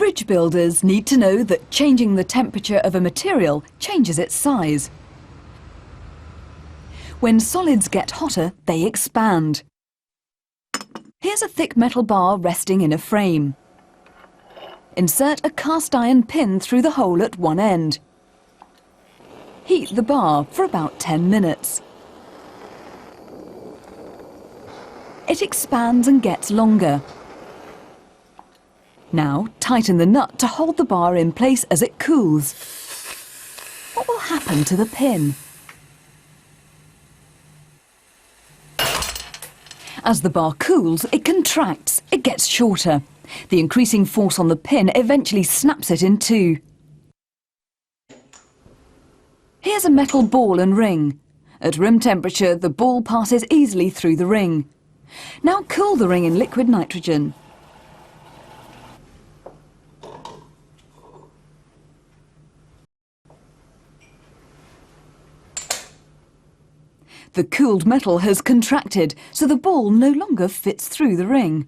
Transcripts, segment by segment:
Bridge builders need to know that changing the temperature of a material changes its size. When solids get hotter, they expand. Here's a thick metal bar resting in a frame. Insert a cast iron pin through the hole at one end. Heat the bar for about 10 minutes. It expands and gets longer. Now tighten the nut to hold the bar in place as it cools. What will happen to the pin? As the bar cools, it contracts, it gets shorter. The increasing force on the pin eventually snaps it in two. Here's a metal ball and ring. At room temperature, the ball passes easily through the ring. Now cool the ring in liquid nitrogen. The cooled metal has contracted, so the ball no longer fits through the ring.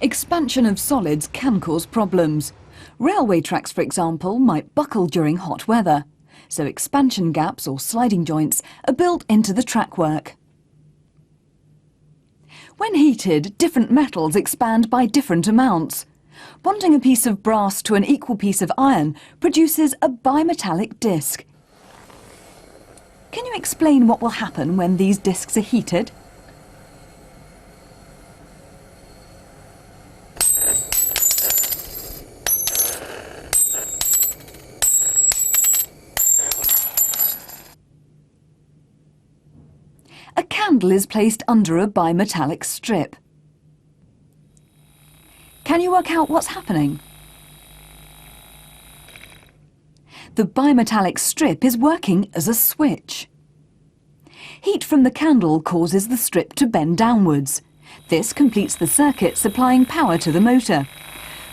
Expansion of solids can cause problems. Railway tracks, for example, might buckle during hot weather, so expansion gaps or sliding joints are built into the trackwork. When heated, different metals expand by different amounts. Bonding a piece of brass to an equal piece of iron produces a bimetallic disc. Can you explain what will happen when these discs are heated? A candle is placed under a bimetallic strip. Can you work out what's happening? The bimetallic strip is working as a switch. Heat from the candle causes the strip to bend downwards. This completes the circuit supplying power to the motor.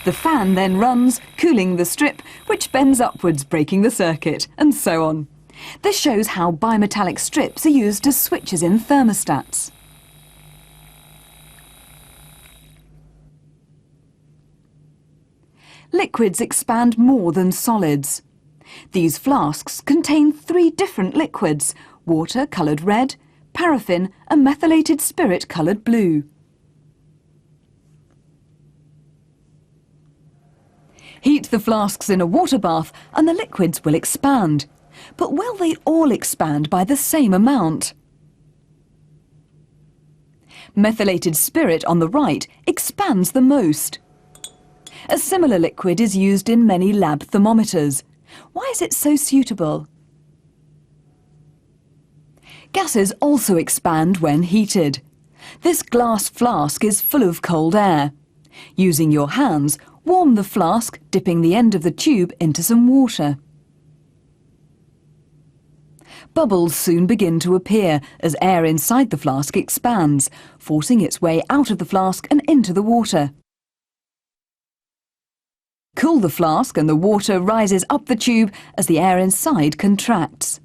The fan then runs, cooling the strip, which bends upwards, breaking the circuit, and so on. This shows how bimetallic strips are used as switches in thermostats. Liquids expand more than solids. These flasks contain 3 different liquids: water coloured red, paraffin and methylated spirit coloured blue. Heat the flasks in a water bath and the liquids will expand. But will they all expand by the same amount? Methylated spirit on the right expands the most. A similar liquid is used in many lab thermometers. Why is it so suitable? Gases also expand when heated. This glass flask is full of cold air. Using your hands, warm the flask, dipping the end of the tube into some water. Bubbles soon begin to appear as air inside the flask expands, forcing its way out of the flask and into the water. Cool the flask and the water rises up the tube as the air inside contracts.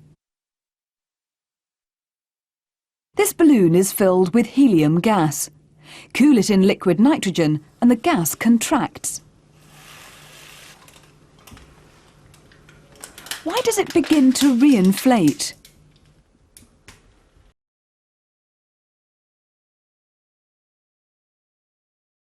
This balloon is filled with helium gas. Cool it in liquid nitrogen and the gas contracts. Why does it begin to reinflate?